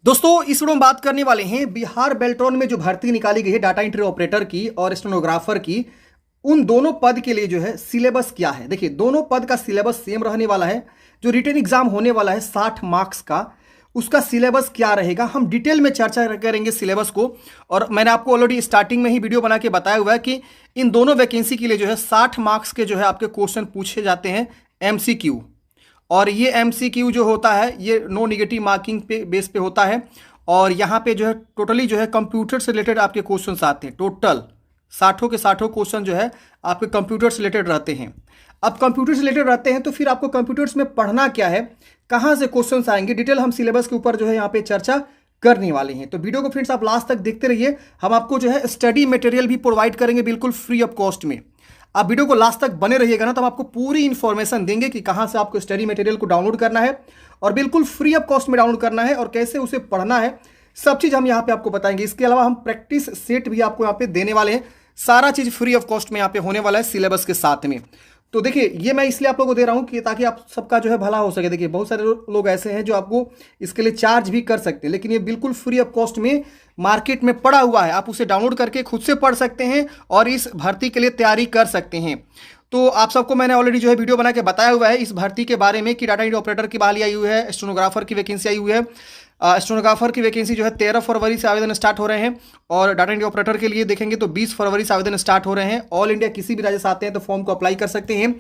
दोस्तों इस वीडियो में बात करने वाले हैं बिहार बेल्ट्रॉन में जो भर्ती निकाली गई है डाटा एंट्री ऑपरेटर की और स्टेनोग्राफर की। उन दोनों पद के लिए जो है सिलेबस क्या है, देखिए दोनों पद का सिलेबस सेम रहने वाला है। जो रिटन एग्जाम होने वाला है 60 मार्क्स का, उसका सिलेबस क्या रहेगा हम डिटेल में चर्चा करेंगे सिलेबस को। और मैंने आपको ऑलरेडी स्टार्टिंग में ही वीडियो बना के बताया हुआ है कि इन दोनों वैकेंसी के लिए जो है 60 मार्क्स के जो है आपके क्वेश्चन पूछे जाते हैं MCQ। और ये MCQ जो होता है ये नो निगेटिव मार्किंग पे बेस पे होता है। और यहाँ पे जो है टोटली जो है कंप्यूटर से रिलेटेड आपके क्वेश्चंस आते हैं। टोटल 60 के 60 क्वेश्चन जो है आपके कंप्यूटर से रिलेटेड रहते हैं। अब कंप्यूटर से रिलेटेड रहते हैं तो फिर आपको कंप्यूटर्स में पढ़ना क्या है, कहाँ से क्वेश्चंस आएंगे, डिटेल हम सिलेबस के ऊपर जो है यहाँ पे चर्चा करने वाले हैं। तो वीडियो को फ्रेंड्स आप लास्ट तक देखते रहिए। हम आपको जो है स्टडी मटेरियल भी प्रोवाइड करेंगे बिल्कुल फ्री ऑफ कॉस्ट में। आप वीडियो को लास्ट तक बने रहिएगा ना, तो हम आपको पूरी इन्फॉर्मेशन देंगे कि कहाँ से आपको स्टडी मटेरियल को डाउनलोड करना है और बिल्कुल फ्री ऑफ कॉस्ट में डाउनलोड करना है और कैसे उसे पढ़ना है, सब चीज़ हम यहाँ पे आपको बताएंगे। इसके अलावा हम प्रैक्टिस सेट भी आपको यहाँ पे देने वाले हैं। सारा चीज़ फ्री ऑफ कॉस्ट में यहाँ पे होने वाला है सिलेबस के साथ में। तो देखिए ये मैं इसलिए आप लोगों को दे रहा हूँ कि ताकि आप सबका जो है भला हो सके। देखिए बहुत सारे लोग ऐसे हैं जो आपको इसके लिए चार्ज भी कर सकते हैं, लेकिन ये बिल्कुल फ्री ऑफ कॉस्ट में मार्केट में पड़ा हुआ है। आप उसे डाउनलोड करके खुद से पढ़ सकते हैं और इस भर्ती के लिए तैयारी कर सकते हैं। तो आप सबको मैंने ऑलरेडी जो है वीडियो बना के बताया हुआ है इस भर्ती के बारे में कि डाटा एंट्री ऑपरेटर की बहाली आई हुई है, स्टेनोग्राफर की वैकेंसी आई हुई है। स्टेनोग्राफर की वैकेंसी जो है 13 फरवरी से आवेदन स्टार्ट हो रहे हैं और डाटा एंट्री ऑपरेटर के लिए देखेंगे तो 20 फरवरी से आवेदन स्टार्ट हो रहे हैं। ऑल इंडिया किसी भी राज्य से आते हैं तो फॉर्म को अप्लाई कर सकते हैं।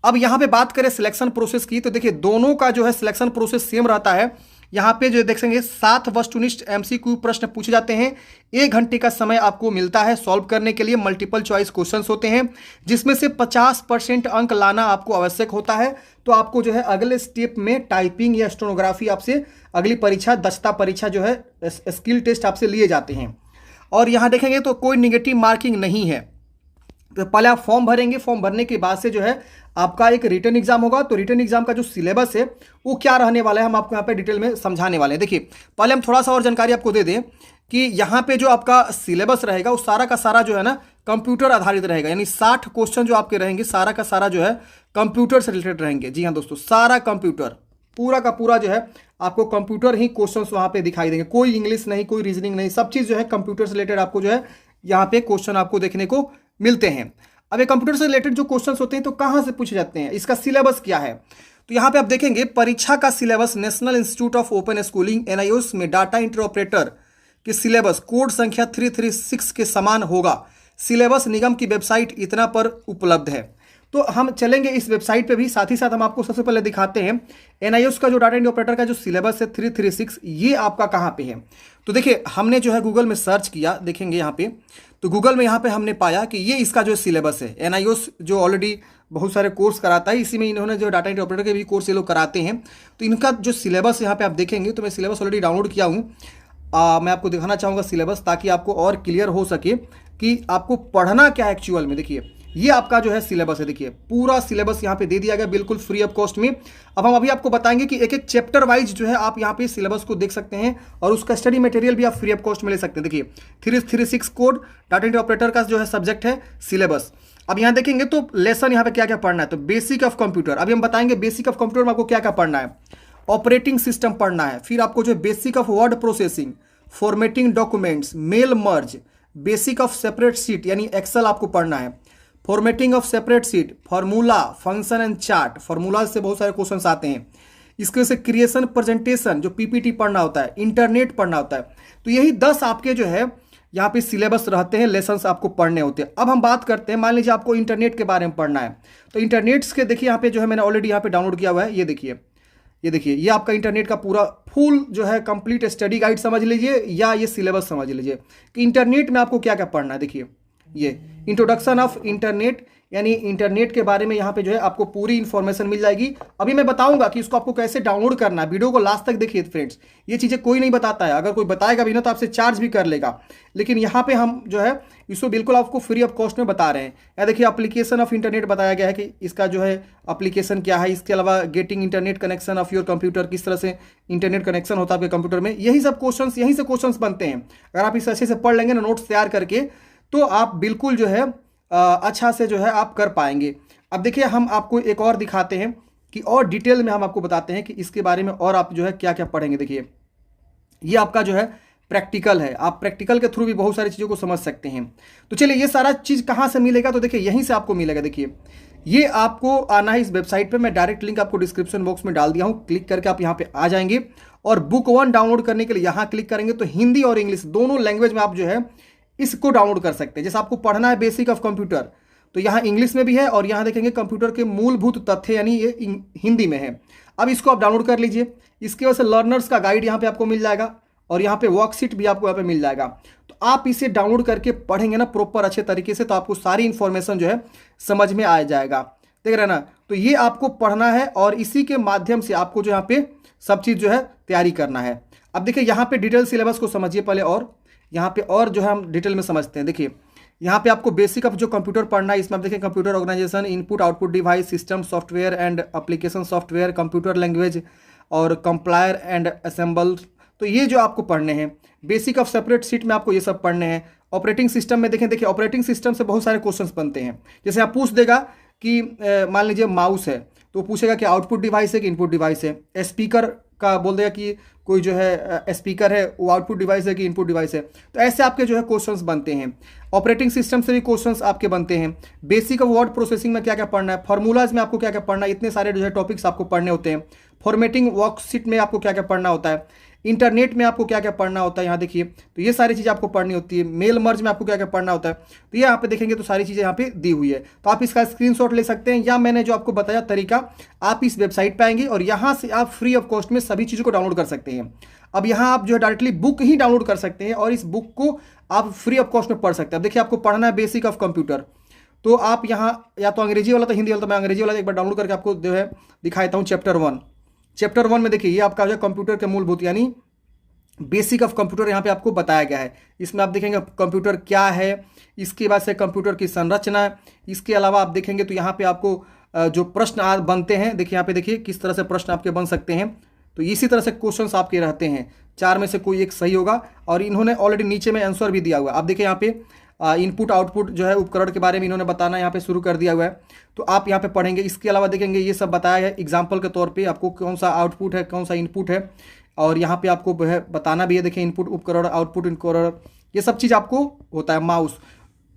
अब यहाँ पे बात करें सिलेक्शन प्रोसेस की, तो देखिए दोनों का जो है सिलेक्शन प्रोसेस सेम रहता है। यहाँ पे जो देखेंगे 7 वस्तुनिष्ठ MCQ प्रश्न पूछे जाते हैं। 1 घंटे का समय आपको मिलता है सॉल्व करने के लिए। मल्टीपल चॉइस क्वेश्चंस होते हैं जिसमें से 50% अंक लाना आपको आवश्यक होता है। तो आपको जो है अगले स्टेप में टाइपिंग या स्टेनोग्राफी आपसे अगली परीक्षा दक्षता परीक्षा जो है स्किल टेस्ट आपसे लिए जाते हैं। और यहाँ देखेंगे तो कोई निगेटिव मार्किंग नहीं है। तो पहले आप फॉर्म भरेंगे, फॉर्म भरने के बाद से जो है आपका एक रिटन एग्जाम होगा। तो रिटन एग्जाम का जो सिलेबस है वो क्या रहने वाला है हम आपको यहाँ पे डिटेल में समझाने वाले हैं। देखिए पहले हम थोड़ा सा और जानकारी आपको दे दें कि यहाँ पे जो आपका सिलेबस रहेगा वो सारा का सारा जो है ना कंप्यूटर आधारित रहेगा। यानी 60 क्वेश्चन जो आपके रहेंगे सारा का सारा जो है कंप्यूटर से रिलेटेड रहेंगे। जी हाँ दोस्तों, सारा कंप्यूटर पूरा का पूरा जो है आपको कंप्यूटर ही क्वेश्चन वहाँ पे दिखाई देंगे। कोई इंग्लिश नहीं, कोई रीजनिंग नहीं, सब चीज़ जो है कंप्यूटर से रिलेटेड आपको जो है यहाँ पे क्वेश्चन आपको देखने को मिलते हैं। अब ये कंप्यूटर से रिलेटेड जो क्वेश्चंस होते हैं तो कहाँ से पूछे जाते हैं, इसका सिलेबस क्या है। तो यहाँ पे आप देखेंगे परीक्षा का syllabus national institute of open schooling NIOS में डाटा एंट्री ऑपरेटर के सिलेबस कोड संख्या 336 के समान होगा। सिलेबस निगम की वेबसाइट इतना पर उपलब्ध है। तो हम चलेंगे इस वेबसाइट पे भी, साथ ही साथ हम आपको सबसे पहले दिखाते हैं NIOS का जो डाटा एंट्री ऑपरेटर का जो सिलेबस है 336 ये आपका कहाँ पे है। तो देखिए हमने जो है गूगल में सर्च किया, देखेंगे यहाँ पे तो गूगल में यहाँ पे हमने पाया कि ये इसका जो सिलेबस है NIOS जो ऑलरेडी बहुत सारे कोर्स कराता है, इसी में इन्होंने जो डाटा एंट्री ऑपरेटर के भी कोर्स ये लोग कराते हैं। तो इनका जो सिलेबस यहाँ पे आप देखेंगे तो मैं सिलेबस ऑलरेडी डाउनलोड किया हूँ। मैं आपको दिखाना चाहूँगा सिलेबस ताकि आपको और क्लियर हो सके कि आपको पढ़ना क्या है एक्चुअल में। देखिए ये आपका जो है सिलेबस है, देखिए पूरा सिलेबस यहाँ पे दे दिया गया बिल्कुल फ्री ऑफ कॉस्ट में। अब हम अभी आपको बताएंगे कि एक एक चैप्टर वाइज जो है आप यहाँ पे सिलेबस को देख सकते हैं और उसका स्टडी मटेरियल भी आप फ्री ऑफ कॉस्ट में ले सकते हैं। देखिए 336 कोड डाटा एंट्री ऑपरेटर का जो है सब्जेक्ट है सिलेबस। अब यहाँ देखेंगे तो लेसन यहाँ पे क्या क्या पढ़ना है, तो बेसिक ऑफ कंप्यूटर अभी हम बताएंगे बेसिक ऑफ कंप्यूटर में आपको क्या क्या पढ़ना है। ऑपरेटिंग सिस्टम पढ़ना है, फिर आपको जो basic of word processing, formatting documents, mail merge, basic of separate sheet यानी एक्सेल आपको पढ़ना है, formatting of separate sheet, formula, function and chart, formula से बहुत सारे क्वेश्चंस आते हैं। इसके से क्रिएशन प्रेजेंटेशन जो PPT पढ़ना होता है, इंटरनेट पढ़ना होता है। तो यही 10 आपके जो है यहाँ पे सिलेबस रहते हैं, लेसन्स आपको पढ़ने होते हैं। अब हम बात करते हैं, मान लीजिए आपको इंटरनेट के बारे में पढ़ना है तो इंटरनेट्स के देखिए यहाँ पे जो है मैंने ऑलरेडी यहाँ पे डाउनलोड किया हुआ है। ये देखिए ये आपका इंटरनेट का पूरा फुल जो है कंप्लीट स्टडी गाइड समझ लीजिए या ये सिलेबस समझ लीजिए कि इंटरनेट में आपको क्या क्या पढ़ना है। देखिए ये इंट्रोडक्शन ऑफ इंटरनेट यानी इंटरनेट के बारे में यहाँ पे जो है आपको पूरी इन्फॉर्मेशन मिल जाएगी। अभी मैं बताऊंगा कि इसको आपको कैसे डाउनलोड करना है। वीडियो को लास्ट तक देखिए फ्रेंड्स, ये चीज़ें कोई नहीं बताता है। अगर कोई बताएगा भी ना तो आपसे चार्ज भी कर लेगा, लेकिन यहाँ पे हम जो है इसको बिल्कुल आपको फ्री ऑफ कॉस्ट में बता रहे हैं। या देखिए एप्लीकेशन ऑफ इंटरनेट बताया गया है कि इसका जो है एप्लीकेशन क्या है। इसके अलावा getting internet connection of your computer, किस तरह से इंटरनेट कनेक्शन होता है आपके कंप्यूटर में, यही सब क्वेश्चन यहीं से क्वेश्चन बनते हैं। अगर आप इस अच्छे से पढ़ लेंगे ना नोट्स तैयार करके तो आप बिल्कुल जो है अच्छा से जो है आप कर पाएंगे। अब देखिए हम आपको एक और दिखाते हैं कि और डिटेल में हम आपको बताते हैं कि इसके बारे में और आप जो है क्या क्या पढ़ेंगे। देखिए ये आपका जो है प्रैक्टिकल है, आप प्रैक्टिकल के थ्रू भी बहुत सारी चीज़ों को समझ सकते हैं। तो चलिए ये सारा चीज़ कहाँ से मिलेगा, तो देखिए यहीं से आपको मिलेगा। देखिए ये आपको आना है इस वेबसाइट पे, मैं डायरेक्ट लिंक आपको डिस्क्रिप्शन बॉक्स में डाल दिया हूँ, क्लिक करके आप यहाँ पे आ जाएंगे और बुक 1 डाउनलोड करने के लिए यहाँ क्लिक करेंगे तो हिंदी और इंग्लिश दोनों लैंग्वेज में आप जो है इसको डाउनलोड कर सकते हैं। जैसे आपको पढ़ना है बेसिक ऑफ कंप्यूटर, तो यहाँ इंग्लिश में भी है और यहाँ देखेंगे कंप्यूटर के मूलभूत तथ्य, यानी ये हिंदी में है। अब इसको आप डाउनलोड कर लीजिए। इसके वजह से लर्नर्स का गाइड यहाँ पे आपको मिल जाएगा और यहाँ पे वर्कशीट भी आपको यहाँ पे मिल जाएगा। तो आप इसे डाउनलोड करके पढ़ेंगे ना प्रॉपर अच्छे तरीके से, तो आपको सारी इंफॉर्मेशन जो है समझ में आ जाएगा। देख रहे हैं ना, तो ये आपको पढ़ना है और इसी के माध्यम से आपको जो यहाँ पे सब चीज़ जो है तैयारी करना है। अब देखिए यहाँ पे डिटेल सिलेबस को समझिए पहले, और यहाँ पे और जो है हम डिटेल में समझते हैं। देखिए यहाँ पे आपको बेसिक ऑफ जो कंप्यूटर पढ़ना है, इसमें आप देखिए computer organisation, input output device, system software and application software, computer language और कंप्लायर एंड असेंबल। तो ये जो आपको पढ़ने हैं बेसिक ऑफ सेपरेट सीट में आपको ये सब पढ़ने हैं। ऑपरेटिंग सिस्टम में देखिए ऑपरेटिंग सिस्टम से बहुत सारे क्वेश्चंस बनते हैं। जैसे आप पूछ देगा कि मान लीजिए माउस है तो पूछेगा कि आउटपुट डिवाइस है कि इनपुट डिवाइस है। स्पीकर का बोल देगा कि कोई जो है स्पीकर है वो आउटपुट डिवाइस है कि इनपुट डिवाइस है। तो ऐसे आपके जो है क्वेश्चंस बनते हैं। ऑपरेटिंग सिस्टम से भी क्वेश्चंस आपके बनते हैं। बेसिक ऑफ वर्ड प्रोसेसिंग में क्या क्या पढ़ना है, फार्मूलाज में आपको क्या क्या पढ़ना है, इतने सारे जो है टॉपिक्स आपको पढ़ने होते हैं। फॉर्मेटिंग वर्कशीट में आपको क्या क्या पढ़ना होता है, इंटरनेट में आपको क्या क्या पढ़ना होता है, यहाँ देखिए तो ये सारी चीज़ें आपको पढ़नी होती है। मेल मर्ज में आपको क्या क्या पढ़ना होता है, तो ये यहाँ पे देखेंगे तो सारी चीज़ें यहाँ पे दी हुई है। तो आप इसका स्क्रीनशॉट ले सकते हैं, या मैंने जो आपको बताया तरीका, आप इस वेबसाइट पे आएंगे और यहाँ से आप फ्री ऑफ कॉस्ट में सभी चीज़ों को डाउनलोड कर सकते हैं। अब यहाँ आप जो है डायरेक्टली बुक ही डाउनलोड कर सकते हैं और इस बुक को आप फ्री ऑफ कॉस्ट में पढ़ सकते हैं। अब देखिए आपको पढ़ना है बेसिक ऑफ कंप्यूटर, तो आप यहाँ या तो अंग्रेजी वाला तो हिंदी वाला, तो मैं अंग्रेजी वाला एक बार डाउनलोड करके आपको जो है दिखा देता हूँ। चैप्टर 1 में देखिए ये आपका जो है कंप्यूटर के मूलभूत यानी बेसिक ऑफ कंप्यूटर यहाँ पे आपको बताया गया है। इसमें आप देखेंगे कंप्यूटर क्या है, इसके बाद से कंप्यूटर की संरचना है। इसके अलावा आप देखेंगे तो यहाँ पे आपको जो प्रश्न बनते हैं, देखिए यहाँ पे देखिए किस तरह से प्रश्न आपके बन सकते हैं। तो इसी तरह से क्वेश्चंस आपके रहते हैं, 4 में से कोई एक सही होगा। और इन्होंने ऑलरेडी नीचे में आंसर भी दिया हुआ है। आप देखिए यहाँ पे इनपुट आउटपुट जो है उपकरण के बारे में इन्होंने बताना यहाँ पे शुरू कर दिया हुआ है, तो आप यहाँ पे पढ़ेंगे। इसके अलावा देखेंगे ये सब बताया है एग्जाम्पल के तौर पे, आपको कौन सा आउटपुट है कौन सा इनपुट है, और यहाँ पे आपको बताना भी है। देखिए इनपुट उपकरण, आउटपुट उपकरण, ये सब चीज़ आपको होता है। माउस,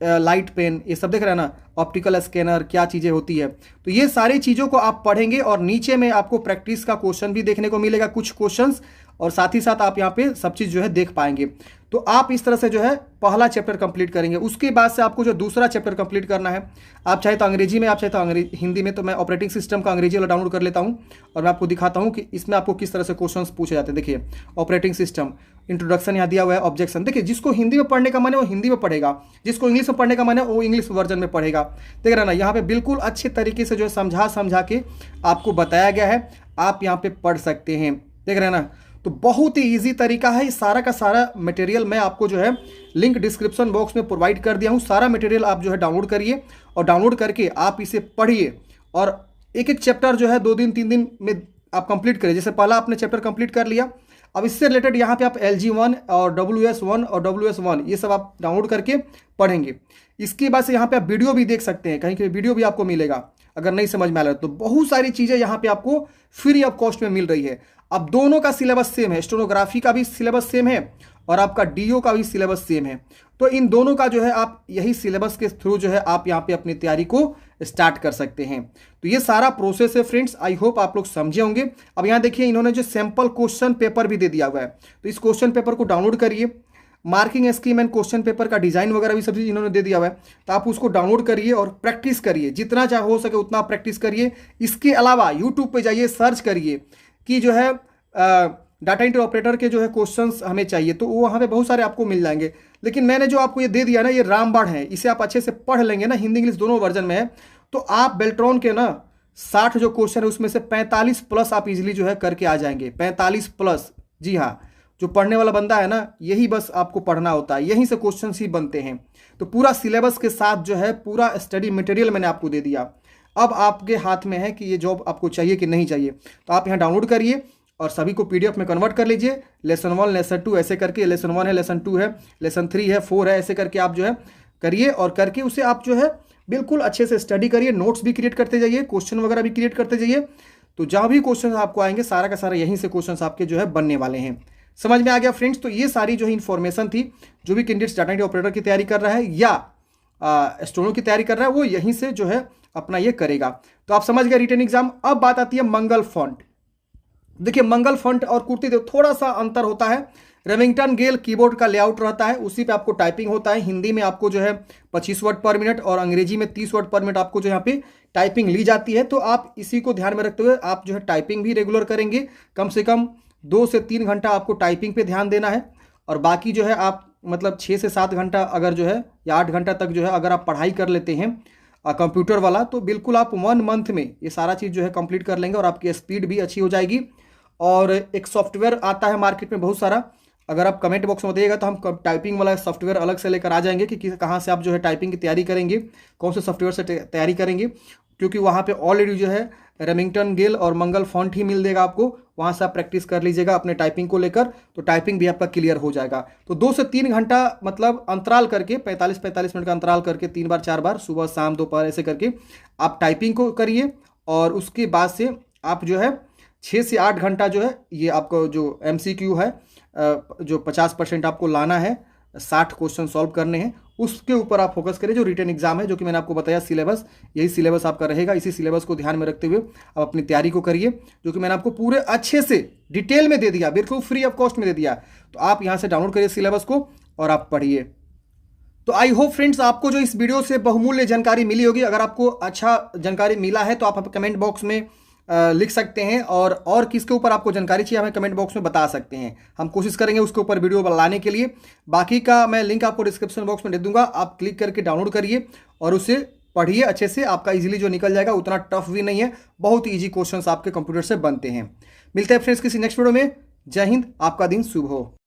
लाइट पेन, ये सब देख रहे हैं ना, ऑप्टिकल स्कैनर, क्या चीज़ें होती है। तो ये सारी चीज़ों को आप पढ़ेंगे और नीचे में आपको प्रैक्टिस का क्वेश्चन भी देखने को मिलेगा, कुछ क्वेश्चंस, और साथ ही साथ आप यहाँ पे सब चीज़ जो है देख पाएंगे। तो आप इस तरह से जो है पहला चैप्टर कंप्लीट करेंगे। उसके बाद से आपको जो दूसरा चैप्टर कंप्लीट करना है, आप चाहे तो अंग्रेजी में, आप चाहे तो हिंदी में। तो मैं ऑपरेटिंग सिस्टम का अंग्रेजी वाला डाउनलोड कर लेता हूँ और मैं आपको दिखाता हूँ कि इसमें आपको किस तरह से क्वेश्चंस पूछे जाते हैं। देखिए ऑपरेटिंग सिस्टम, इंट्रोडक्शन यहाँ दिया हुआ है, ऑब्जेक्शन। देखिए जिसको हिंदी में पढ़ने का मन है वो हिंदी में पढ़ेगा, जिसको इंग्लिश में पढ़ने का मन है वो इंग्लिश वर्जन में पढ़ेगा। देख रहे ना, यहाँ पे बिल्कुल अच्छे तरीके से जो है समझा के आपको बताया गया है, आप यहाँ पे पढ़ सकते हैं। देख रहे हैं ना, तो बहुत ही इजी तरीका है। सारा का सारा मटेरियल मैं आपको जो है लिंक डिस्क्रिप्शन बॉक्स में प्रोवाइड कर दिया हूँ। सारा मटेरियल आप जो है डाउनलोड करिए और डाउनलोड करके आप इसे पढ़िए और एक एक चैप्टर जो है 2 दिन 3 दिन में आप कंप्लीट करिए। जैसे पहला आपने चैप्टर कंप्लीट कर लिया, अब इससे रिलेटेड यहाँ पे आप LG1 और WS1 और WS1 ये सब आप डाउनलोड करके पढ़ेंगे। इसके बाद से यहाँ पे आप वीडियो भी देख सकते हैं, कहीं कहीं वीडियो भी आपको मिलेगा अगर नहीं समझ में आ रहा है। तो बहुत सारी चीज़ें यहाँ पे आपको फ्री ऑफ कॉस्ट में मिल रही है। अब दोनों का सिलेबस सेम है, स्टेनोग्राफी का भी सिलेबस सेम है और आपका DO का भी सिलेबस सेम है। तो इन दोनों का जो है आप यही सिलेबस के थ्रू जो है आप यहाँ पे अपनी तैयारी को स्टार्ट कर सकते हैं। तो ये सारा प्रोसेस है फ्रेंड्स, आई होप आप लोग समझे होंगे। अब यहाँ देखिए इन्होंने जो सैंपल क्वेश्चन पेपर भी दे दिया हुआ है, तो इस क्वेश्चन पेपर को डाउनलोड करिए। Marking scheme and question paper का डिजाइन वगैरह भी सब चीज़ इन्होंने दे दिया हुआ है, तो आप उसको डाउनलोड करिए और प्रैक्टिस करिए, जितना चाहे हो सके उतना प्रैक्टिस करिए। इसके अलावा यूट्यूब पे जाइए, सर्च करिए कि जो है डाटा एंट्री ऑपरेटर के जो है क्वेश्चंस हमें चाहिए, तो वो वहाँ पे बहुत सारे आपको मिल जाएंगे। लेकिन मैंने जो आपको ये दे दिया ना, ये रामबाण है, इसे आप अच्छे से पढ़ लेंगे ना, हिंदी इंग्लिश दोनों वर्जन में है, तो आप बेल्ट्रॉन के ना 60 जो क्वेश्चन है उसमें से 45 प्लस आप इजीली जो है करके आ जाएंगे। 45 प्लस, जी हाँ, जो पढ़ने वाला बंदा है ना, यही बस आपको पढ़ना होता है, यहीं से क्वेश्चन ही बनते हैं। तो पूरा सिलेबस के साथ जो है पूरा स्टडी मटेरियल मैंने आपको दे दिया। अब आपके हाथ में है कि ये जॉब आपको चाहिए कि नहीं चाहिए। तो आप यहाँ डाउनलोड करिए और सभी को PDF में कन्वर्ट कर लीजिए। लेसन 1 लेसन 2 ऐसे करके, लेसन 1 है, लेसन 2 है, लेसन 3 है, 4 है, ऐसे करके आप जो है करिए और करके उसे आप जो है बिल्कुल अच्छे से स्टडी करिए। नोट्स भी क्रिएट करते जाइए, क्वेश्चन वगैरह भी क्रिएट करते जाइए। तो जहाँ भी क्वेश्चन आपको आएंगे सारा का सारा यहीं से क्वेश्चन आपके जो है बनने वाले हैं। समझ में आ गया फ्रेंड्स। तो ये सारी जो है इन्फॉर्मेशन थी, जो भी कैंडिडेट्स डाटा एंट्री ऑपरेटर की तैयारी कर रहा है या स्टेनो की तैयारी कर रहा है वो यहीं से जो है अपना ये करेगा। तो आप समझ गए रिटन एग्जाम। अब बात आती है मंगल फॉन्ट। देखिए मंगल फॉन्ट और कुर्ती थोड़ा सा अंतर होता है। रेमिंगटन गेल कीबोर्ड का लेआउट रहता है, उसी पे आपको टाइपिंग होता है। हिंदी में आपको जो है 25 वर्ड पर मिनट और अंग्रेजी में 30 वर्ड पर मिनट आपको जो यहाँ पे टाइपिंग ली जाती है। तो आप इसी को ध्यान में रखते हुए आप जो है टाइपिंग भी रेगुलर करेंगे। कम से कम 2 से 3 घंटा आपको टाइपिंग पे ध्यान देना है, और बाकी जो है आप मतलब 6 से 7 घंटा अगर जो है या 8 घंटा तक जो है अगर आप पढ़ाई कर लेते हैं कंप्यूटर वाला, तो बिल्कुल आप 1 मंथ में ये सारा चीज़ जो है कंप्लीट कर लेंगे और आपकी स्पीड भी अच्छी हो जाएगी। और एक सॉफ्टवेयर आता है मार्केट में बहुत सारा, अगर आप कमेंट बॉक्स में बताइएगा तो हम टाइपिंग वाला सॉफ्टवेयर अलग से लेकर आ जाएंगे कि कहाँ से आप जो है टाइपिंग की तैयारी करेंगे, कौन से सॉफ्टवेयर से तैयारी करेंगे, क्योंकि वहाँ पे ऑलरेडी जो है रेमिंगटन गेल और मंगल फॉन्ट ही मिल देगा आपको। वहाँ से आप प्रैक्टिस कर लीजिएगा अपने टाइपिंग को लेकर, तो टाइपिंग भी आपका क्लियर हो जाएगा। तो 2 से 3 घंटा मतलब अंतराल करके 45-45 मिनट का अंतराल करके 3 बार 4 बार सुबह शाम दोपहर ऐसे करके आप टाइपिंग को करिए। और उसके बाद से आप जो है 6 से 8 घंटा जो है ये आपको जो MCQ है जो 50% आपको लाना है, 60 क्वेश्चन सॉल्व करने हैं, उसके ऊपर आप फोकस करें। जो रिटन एग्जाम है जो कि मैंने आपको बताया सिलेबस, यही सिलेबस आपका रहेगा। इसी सिलेबस को ध्यान में रखते हुए आप अपनी तैयारी को करिए, जो कि मैंने आपको पूरे अच्छे से डिटेल में दे दिया, बिल्कुल फ्री ऑफ कॉस्ट में दे दिया। तो आप यहाँ से डाउनलोड करिए सिलेबस को और आप पढ़िए। तो आई होप फ्रेंड्स आपको जो इस वीडियो से बहुमूल्य जानकारी मिली होगी। अगर आपको अच्छा जानकारी मिला है तो आप कमेंट बॉक्स में लिख सकते हैं, और किसके ऊपर आपको जानकारी चाहिए हमें कमेंट बॉक्स में बता सकते हैं। हम कोशिश करेंगे उसके ऊपर वीडियो लाने के लिए। बाकी का मैं लिंक आपको डिस्क्रिप्शन बॉक्स में दे दूंगा, आप क्लिक करके डाउनलोड करिए और उसे पढ़िए अच्छे से। आपका इजीली जो निकल जाएगा, उतना टफ भी नहीं है, बहुत ईजी क्वेश्चंस आपके कंप्यूटर से बनते हैं। मिलते हैं फ्रेंड्स किसी नेक्स्ट वीडियो में। जय हिंद, आपका दिन शुभ हो।